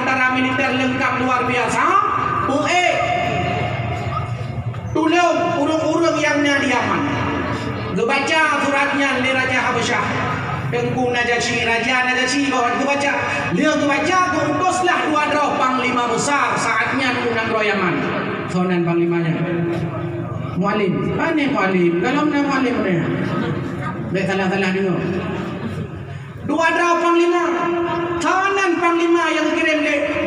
tentara militer lengkap luar biasa. Tolong urung-urung yang di Yaman. Baca suratnya oleh Raja Habasyah. Tengku Najashi, Raja Najashi kawan baca. Dia baca utuslah dua roh panglima besar saatnya nang roh Yaman. Sonan panglimanya. Mualim. Mana mualim? Kalau mana mualim ni? Baik salah-salah dengar. Dua roh panglima. Sonan panglima yang kirim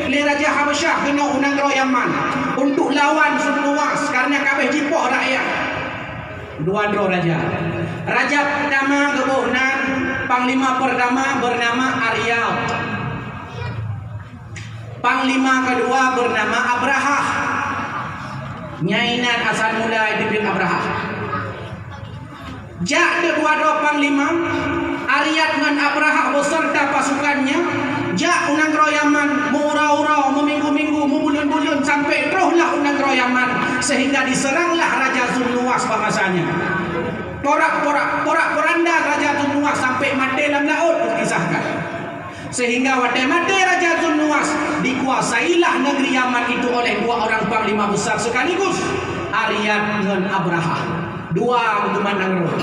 le Raja Habasyah kena unang roh Yaman untuk lawan Nuwas karena kabeh jipoh rakyat. Dua roh raja. Raja pertama kebunan panglima pertama bernama Aryab. Panglima kedua bernama Abrahah. Nyainan asal mula diberi Abrahah. Jak dua roh panglima Aryab dengan Abrahah beserta pasukannya jak unang roh Yaman murau-urau meminggu-minggu membulun-bulun sampai teruslah unang roh Yaman sehingga diseranglah Raja Nuwas bahasanya. Porak-poranda Raja Nuwas sampai mati dalam laut dikisahkan. Sehingga waktu mati Raja Nuwas dikuasailah negeri Yaman itu oleh dua orang panglima besar sekaligus, Aryab dengan Abrahah. Dua pemanang roh.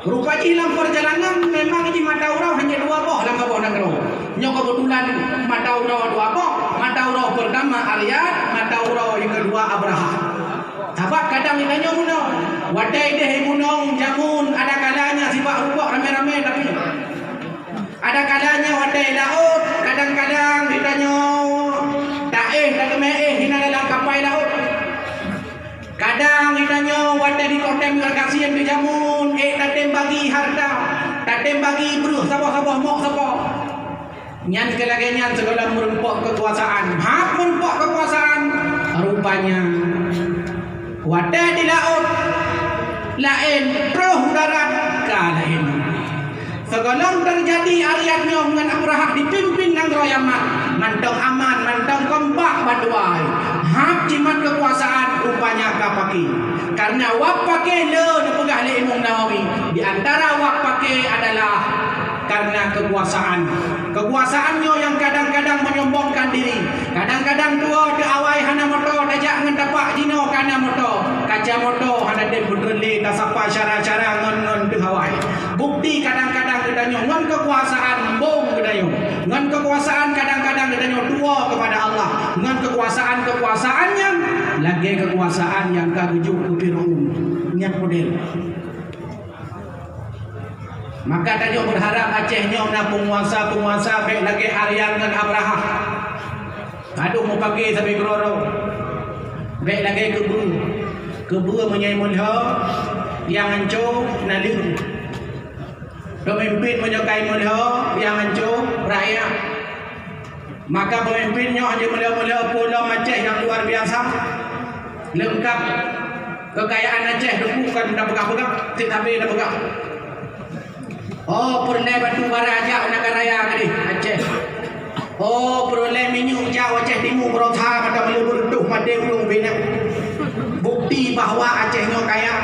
Rupanya dalam perjalanan memang di mata urau hanya dua boh dalam boh nagro. Nyo kebetulan mata urau dua boh. Mata urau pertama Aryab, mata urau yang kedua Abrahah. Sebab kadang ditanya gunung, wadai deh gunung jamun ada kalanya sibak rupok rame-rame tapi ada kalanya wadai laut kadang-kadang ditanya tak hina dalam kapal laut. Kadang ditanya wadai di totem kasihan di jamun tatem bagi harta tatem bagi beruh sabah-sabah mok sabah nyan kelaganya segala merempok kekuasaan hak merempok kekuasaan rupanya wadah di laut lain roh darat kalain segala terjadi Aryabnya dengan Abrahah dipimpin nang roh Yaman mantong aman mantong kompak baduai hak jimat kekuasaan rupanya kapaki karena wak pakai le dipegah le Imam Nawawi di antara wak pakai adalah karena kekuasaannya yang kadang-kadang menyombongkan diri kadang-kadang tua de awai hana moto dajak ngan tapak jino kana moto kaca moto hana de bedrele tasapa cara-cara ngon de awai bukti kadang-kadang ditanya ngon kekuasaan bong kedayo ngon kekuasaan kadang-kadang ditanya tua kepada Allah ngon kekuasaannya lagi kekuasaan yang kagujuk kupirun nyat model. Maka tadi berharap Acehnya na penguasa baik lagi Aryab dan Abrahah. Aduh mau pakai sampai geroro. Baik lagi kebu menyai mulha yang hancur nalih. Pemimpin menyukai mulha yang hancur rakyat. Maka pemimpinnya hanya mulha pulau Aceh yang luar biasa. Lengkap kekayaan Aceh bukan dah pegang-pegang, tapi dah pegang. Oh, peroleh batu bara aja negara raya tadi Aceh. Oh, peroleh minyak jauh Aceh Timur berotha pada melurus pada ulung bina. Bukti bahawa Acehnya kaya.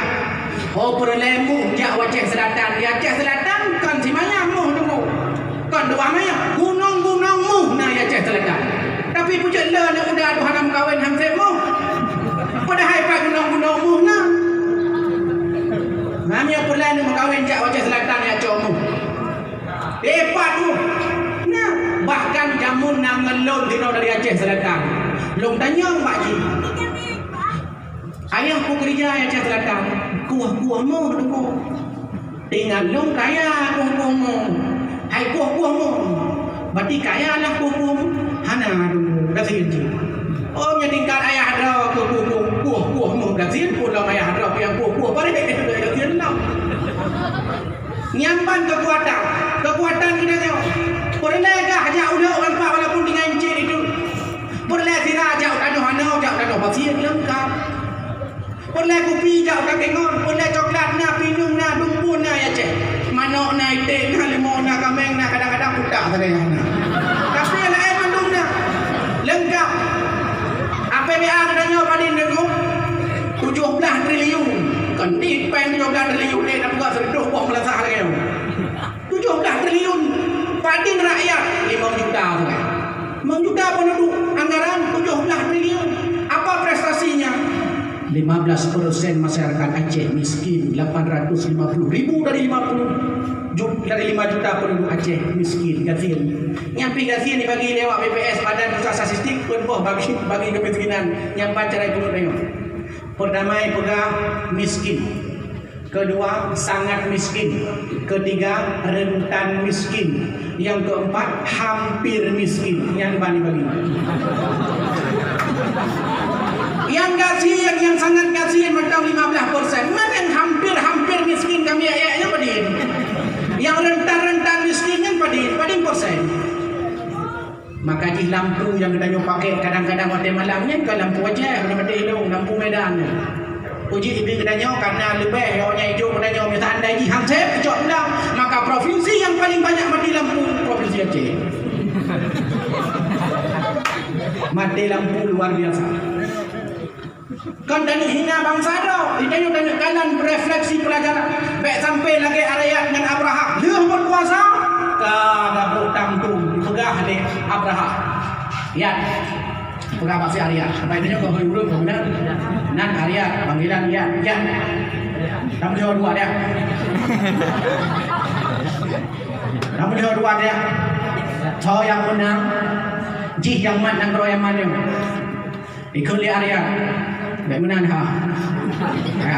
Oh, peroleh mu jauh Aceh Selatan. Di Aceh Selatan kan si maya mu tunggu. Kan dua maya gunung-gunung mu na Aceh Selatan. Tapi pujuk le nak udah tu hanam kawin ham semu. Padahal pak gunung-gunung mu na. Namanya perlahan ni mengkawin jak Aceh Selatan ya comu. Depat tu. Nah, bahkan jamun nak ngelon dino dari Aceh Selatan. Long tanya Pak Ji. Ayahku kerja Aceh Selatan. Kuah-kuah mu tunggu. Dengan long kaya kuah-kuah mu. Hai kuah-kuah mu. Berarti kaya lah kuah-kuah mu. Hana tunggu. Kasih je. Oh, nya tingkat ayah ada kuah-kuah mu. Kasih pulang ayah ada yang kuah-kuah. Balik. Nyamban kekuatan kita tengok. Perleh kah jauh dah orang pak walaupun dengan encik itu. Perleh sirah jauh tanah pasir lengkap. Perleh kopi jauh tak kengon. Perleh coklat na pinung na dumpun na ya cek. Manok na itik na limau na kambing na kadang-kadang putak saya na. Tapi lain mandung na lengkap. APBA katanya padin dengung 17 triliun. Kan ni peng 17 triliun ni nak buat sereduh buah melasah lagi. 17 triliun padin rakyat 5 juta saja. Menjuta penduduk, anggaran 17 triliun. Apa prestasinya? 15% masyarakat Aceh miskin, 850,000 dari 5 juta penduduk Aceh miskin, gazil. Nyampi gazil dibagi lewat BPS, Badan Pusat Statistik pun bagi kemiskinan. Nyampan cara ikut tengok. Pertama pegang miskin. Kedua sangat miskin. Ketiga rentan miskin. Yang keempat hampir miskin. Yang bagi. Yang kasihan, yang sangat kasihan macam 15%. Mana yang hampir miskin kami ayatnya padin. Yang rentan miskin kan padin persen. Maka di lampu yang kita pakai kadang-kadang waktu malamnya ke lampu aja, lampu hidung, lampu medan. Uji ibu katanya karena lebih warna hijau katanya minta anda di hansep kecok pulang, maka provinsi yang paling banyak mati lampu provinsi Aceh. Mati lampu luar biasa. Kan tanya hina bangsa dah. Ditanya kalan berefleksi pelajaran. Baik sampai lagi Arya dengan Abraha. Dia berkuasa. Kagak tanggung dipegah oleh Abraha. Ya. Pegah masih Arya. Sampai tanya kau berurut kemudian nan Arya panggilan ya. Ya. Kamu jawab dua dia. Kamu jawab dua dia. Cowok yang menang. Jih yang mat nang yang mana. Ikut lihat Arya. Bagaimana ha?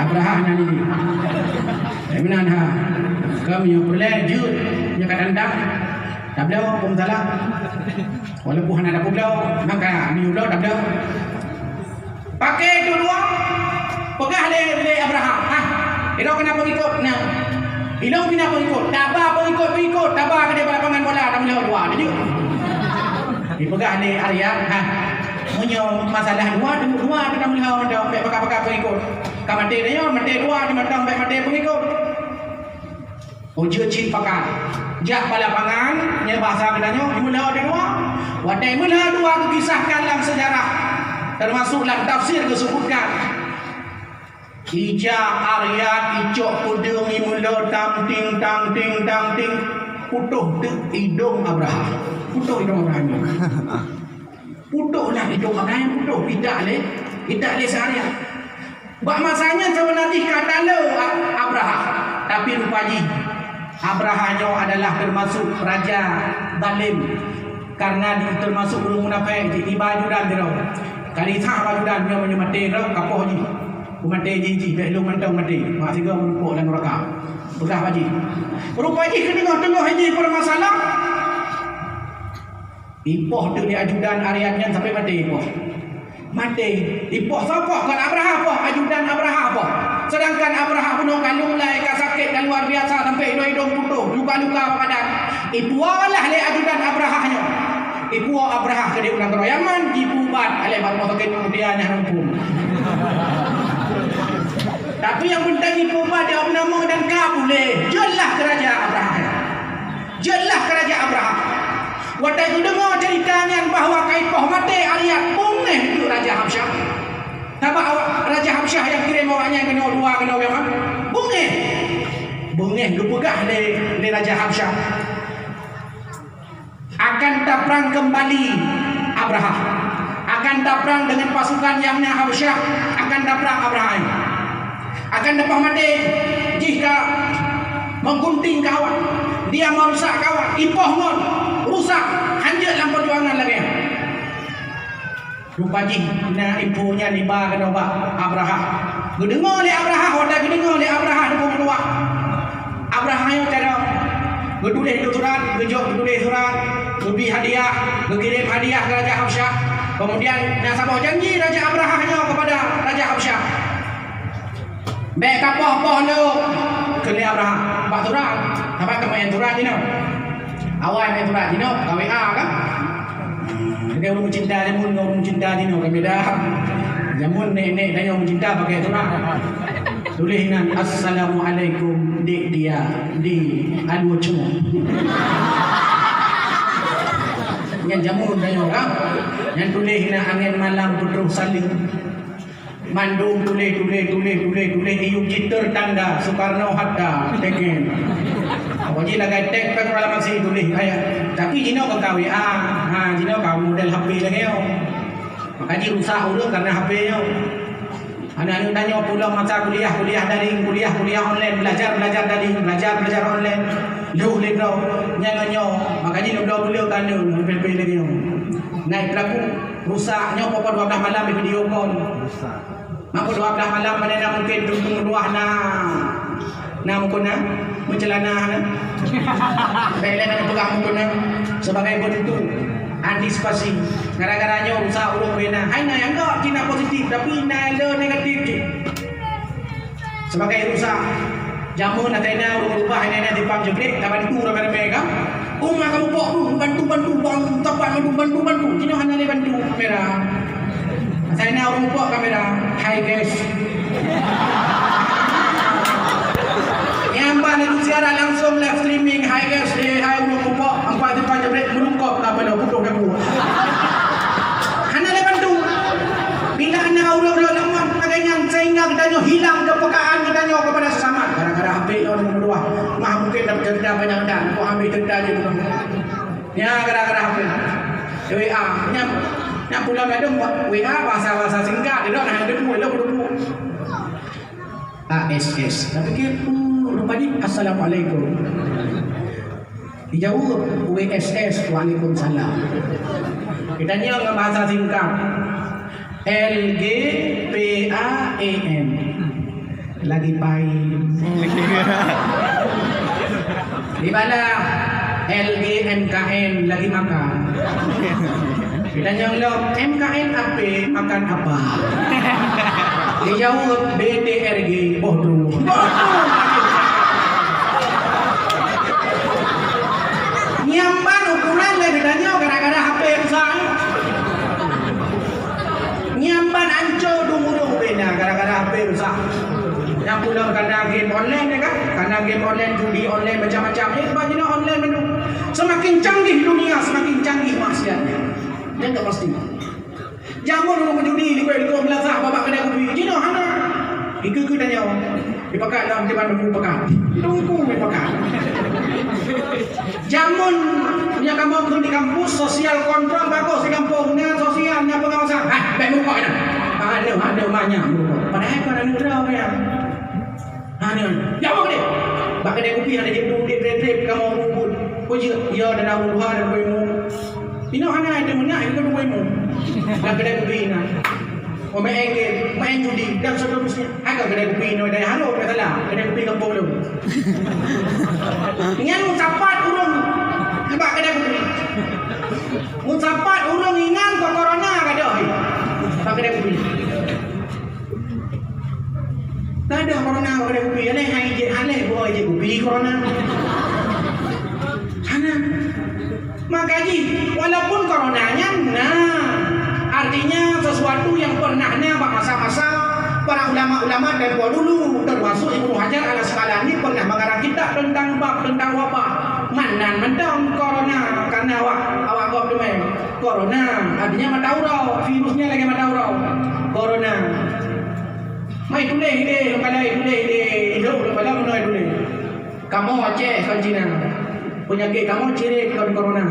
Abraha nan ini. Bagaimana ha? Kami yang boleh jut, yang kadang-kadang tak boleh pun salah. Walaupun ada pun boleh, maka ni boleh tak boleh. Pakai itu dua, pegah le Abraha. Ilo kenapa ikut? Nah, ilo kenapa ikut? Tabah pengikut, tabah ke dia lapangan bola tak boleh dua. Jadi, dipegah le Arya. Punya masalah dua kita melihat dah baik pakar pengikut. Kamate dia mate dua di matang baik mate pengikut. Uji cin pakar. Jak lapangan nya bahasa katanya mula ada dua. Wadai mula dua kisahkan dalam sejarah. Termasuk dalam tafsir disebutkan. Ija Arya icok kudung mula tang ting putuh hidung Abraha. Putuh hidung Abraha. Putuhlah hidung Abraham putuh. Tidak le seharian. Buat masanya sebenarnya kata lo Abraha. Tapi rupanya Abrahanya adalah termasuk raja zalim. Karena termasuk ulung munafik. Di bajudan dia. Kali tak bajudan dia menyemati dia kapoh je. Mati je. Belum mantau mati. Mak tiga menumpuk dan neraka. Begah haji. Rupanya kena tengah haji permasalah. Ipoh tu di ajudan Aryan sampai mati ipoh. Mati. Ipoh siapa? Kan Abraha apa? Ajudan Abraha apa? Sedangkan Abraha penuh kalung lai sakit dan luar biasa sampai hidung putuh, luka-luka badan. Ipoh lah le ajudan Abrahanya. Ipoh Abraha ke dia ulang keroyaman, dibubat oleh bapa sakit kemudian yang hukum. Tapi yang penting ipoh dia nama dan kabule. Jelah kerajaan Abraha. Jelah kerajaan Abraha. Waktu itu dengar ceritanya bahawa Kaipoh mati Arya puneh itu Raja Habsyah. Nampak Raja Habsyah yang kirim awaknya kena dua kena apa? Bungeh dipegah oleh Raja Habsyah. Akan taprang kembali Abraha. Akan taprang dengan pasukan yang Habsyah. Akan taprang Abraham. Akan dapat mati jika menggunting kawan. Dia merusak kawan. Ipoh mon. Rusak, hanjat dalam perjuangan lagi. Rupanya ibunya niba kena obak Abraha. Gedengar oleh Abraha, wadah gedengar oleh Abraha dukung kedua. Abraha yang cara getulis surat, gejok getulis surat, beri hadiah, berkirim hadiah ke Raja Habsyah. Kemudian nasabah janji Raja Abraha kepada Raja Habsyah. Baik kapah lo kena Abraha. Pak surat, apa kemayan surat ini? Awal main surat dino, KWA kan? Dia orang mencinta jamun, orang mencinta dino kan beda. Jamun nenek dan orang mencinta pakai surat. Tulis nan assalamualaikum di dia di anu cuma. Yang jamun dan orang, yang tulis nan angin malam putruk saling. Mandung tulis iuk jitur tanda Soekarno Hatta teken. wajib lagai tek pe kalau masih tulis ayat. Tapi jino kau WA, jino kau model HP lagi yo. Makanya rusak urang karena HP yo. Anak-anak tanya pulang masa kuliah daring, kuliah online, belajar daring, belajar online. Lu ledo nyanyo, makanya lu beliau tanya PP lagi yo. Naik pelaku rusaknya pokok 12 malam di video call. Maka 12 malam mana mungkin tunggu luah na mukuna mencelana na. Bela na pegang mukuna sebagai bentuk antisipasi. Gara-garanya rusak urung bena. Hai na yang enggak Cina positif tapi na le negatif je. Sebagai rusak jamu na tena urung rubah ini di pam jebret ka bantu ra mereka. Umma kamu pok tu bantu bang tapak bantu. Cina hanya le bantu kamera. Saya na urung pok kamera. Hai guys. Yang mana siara langsung live streaming. Hai guys, hai urung pok empat di pam jebret melungkop tak pada putuk aku. Hanya le bantu. Bila anak urung lemah agaknya sehingga kita hilang kepekaan kita kepada sesama. Gara-gara HP orang berdua. Mah mungkin dapat cerita banyak dan kau ambil cerita je tu. Ya gara-gara HP. WA nyam pulang ada WA bahasa singkat dia nak ada pun lu. ASS. Tapi ke rupanya assalamualaikum. Dijawab WSS waalaikumsalam. Kita ni dengan bahasa singkat. LGPAN. Lagi baik. Di mana LGMKN lagi makan. Kita nyolong MKN apa makan apa? Dijawab BTRG bodoh. Nyamban ukuran lagi tanya gara-gara HP rusak. Nyamban anco dungu beda gara-gara HP rusak. Yang pulang karena game online ya kan? Karena game online, judi online, macam-macam. Bagaimana online menu? Semakin canggih dunia, semakin canggih maksiatnya. Dia tak pasti. Jamu dulu menjudi di kau belasah babak kena kopi. Cina hana. Iku tanya. Dipakai dalam jaman buku pakai. Tunggu dipakai. Jamun punya kampung di kampus sosial kontrol bagus di kampungnya sosialnya pengawasan. Baik muka dah. Ada banyak muka. Padahal kau ada neutral ya. Jawab dia. Bak kedai kopi ada je duduk drip kamu rumput. Kau je ya dan abu dan koimu. Ino hana ada mana itu koimu. Dan kedai kopi ina. Oh main judi dan seterusnya. Agak kedai kopi ino dari halo katalah. Kedai kopi kampung lu. Ingat mencapat urung. Sebab kedai kopi. Mencapat urung ingat kau corona kada. Sebab kedai kopi. Tak ada corona pada kopi. Alih hai je boleh je kopi corona. Hana. Makanya walaupun coronanya artinya sesuatu yang pernahnya masa-masa para ulama-ulama dari dulu termasuk Ibnu Hajar al-Asqalani pernah mengarang kitab tentang wabah. Manan mentang corona karena awak kau demam. Corona artinya mataurau, virusnya lagi mataurau. Corona. Mai tulis dia, hidup pada menoi tulis. Kamu Aceh kan Cina. Penyakit kamu ciri corona.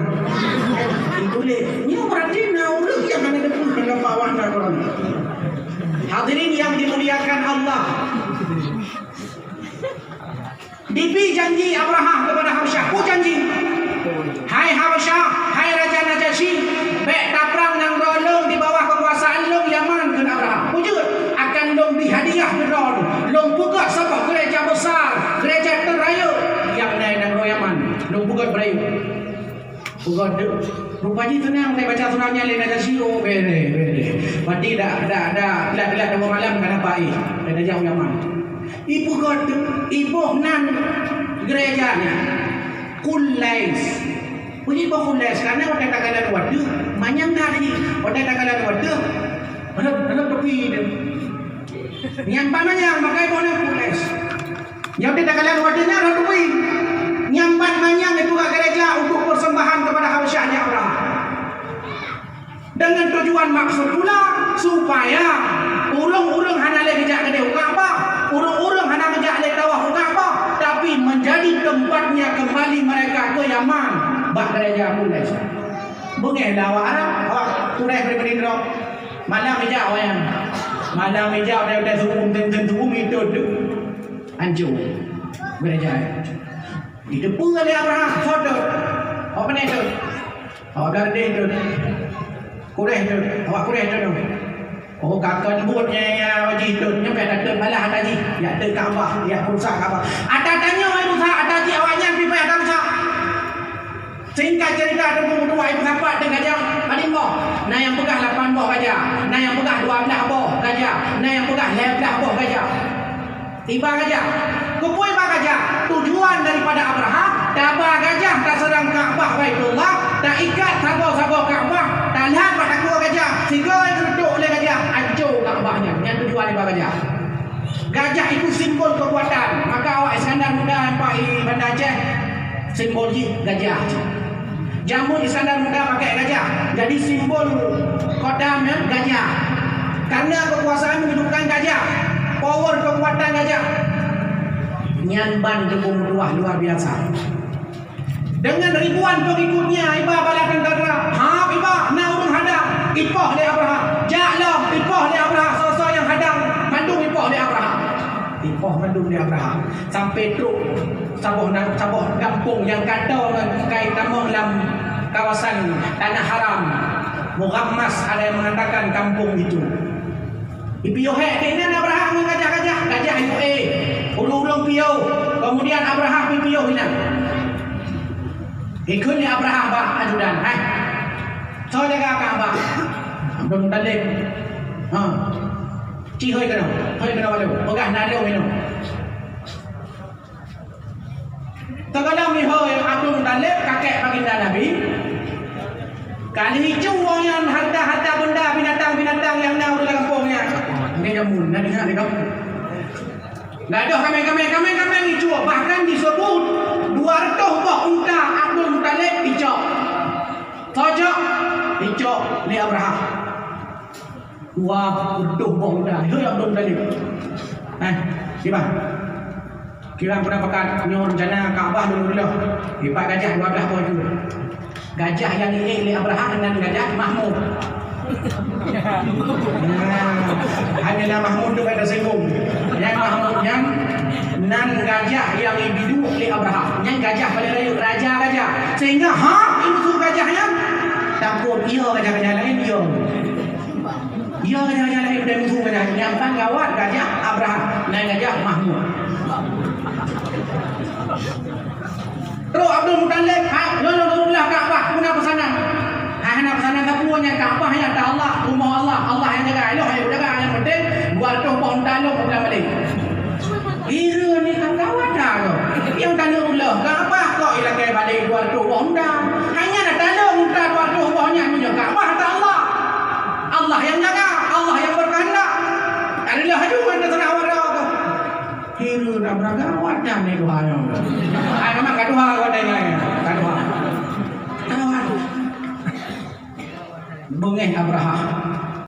Tulis. Ni orang Cina urang yang ada pun dengan bawah corona. Hadirin yang dimuliakan Allah. Dipi janji Abraham kepada Habasyah. Janji. Hai Habasyah, hai Raja Najasyi, baik taprang nang rolong di bawah kekuasaan long Yaman ke Abraham. Wujud akan long dihadiah ke long buka sabah gereja besar, gereja teraya yang naik nang Yaman. Long buka berayu. Buka rupanya tenang saya baca surahnya le Najasyi bere. Berarti dah malam kana baik. Ada jauh Yaman. Ibu nan gerejanya Kulais. Punya ibu Kulais karena orang tagalan waduh, manyang tadi orang tagalan waduh. Ada tepi dia. Nyampan manyang makai boleh Kulais. Yang di tagalan waduhnya ada tepi. Nyampan manyang itu ke gereja untuk persembahan kepada Habasyahnya Abraham. Dengan tujuan maksud pula supaya urang-urang hana le bijak ke Kaabah, urang-urang hana bijak le tawaf Kaabah, tapi menjadi tempatnya kembali mereka ke Yaman. Bak gereja mulai. Bengeh dah awak Arab, awak kurai beri drop. Malam hijau yang. Malam hijau dia suruh tentu itu hancur gereja. Itu pun oleh Abraham foto. Apa ni tu? Awak garden tu. Kurai tu, awak kurai tu. Oh kakak nyebutnya ya wajib tu nyampe datang malah haji ya tu Kaabah ya rusak Kaabah ada tanya ai rusak ada haji awaknya pipai ada rusak singkat cerita tu dua ibu sahabat dengan gajah adimbo nah yang pegang 8 boh gajah nah yang pegang 12 boh gajah nah yang pegang 11 boh gajah tiba gajah kupui ba gajah tujuan daripada Abraham tabah gajah tak serang Kaabah Baitullah tak ikat sabar-sabar Kaabah tak lihat pada gua gajah sehingga duduk oleh gajah hancur Kaabahnya yang tujuan daripada gajah. Gajah itu simbol kekuatan. Maka awak Iskandar Muda pakai Banda Aceh simbol gajah. Jamun Iskandar Muda pakai gajah. Jadi simbol kodamnya gajah. Karena kekuasaan menghidupkan gajah. Power kekuatan gajah. Nyanban Tepung luar biasa. Dengan ribuan pengikutnya iba bala tentera. Ha iba na urung hadang. Ipoh le Abraham. Jaklah ipoh le Abraham. Sosok yang hadang mandung ipoh le Abraham. Ipoh mandung le Abraham. Sampai truk sabuh kampung yang kata kai nama dalam kawasan Tanah Haram. Mughammas ada yang mengatakan kampung itu. Ipiyo hek dengan Abraham dengan gajah-gajah. Gajah itu ulung-ulung piyo. Kemudian Abraham piyo hina. Ikut ni Abraham bah ajudan, so jaga Kaabah, Abdul Muttalib, hoi kena walau, pegah nado minum. Segala mihoi Abdul Muttalib kakek baginda Nabi. Kali hijau orang yang harta benda binatang yang nak di kampungnya. Ini jamun, nanti di kampung. Gaduh kami hijau, bahkan disebut 200 buah unta Abdul Muttalib hijau. Tojok hijau ni Abraham. 200 buah unta. Hei Abdul Muttalib. Gimana? Kira pernah pakai nyor rencana Kaabah dulu. Ipak gajah 12 buah itu. Gajah yang ini ni Abraham dengan gajah Mahmud. Hanya Mahmud tu ada singgung. Yang Mahmud yang nan gajah yang ibidu oleh Abraham. Yang gajah pada raja gajah. Sehingga itu gajah yang takut ia gajah-gajah lain dia. Ia gajah-gajah lain dan musuh gajah. Yang panggawat gajah Abraham dan gajah Mahmud. Terus Abdul Muttalib Allah Kaabah guna pesanan. Hanya pesanan kapunya Kaabah yang tak Allah, rumah Allah yang jaga. Elok yang jaga yang penting 200 pohon talung pulang balik. Kira ni kawan dah tu. Yang tanya Allah, Kaabah kau ilang kaya balik 200 pohon dah. Hanya nak talung minta 200 pohonnya punya Kaabah tak Allah. Allah yang jaga, Allah yang berkehendak. Adalah hajuan terserah warga tu. Kira nak beragawat dah ni Tuhan. Memang kaduha kau dengar. Kaduha. Bengeh Abraham.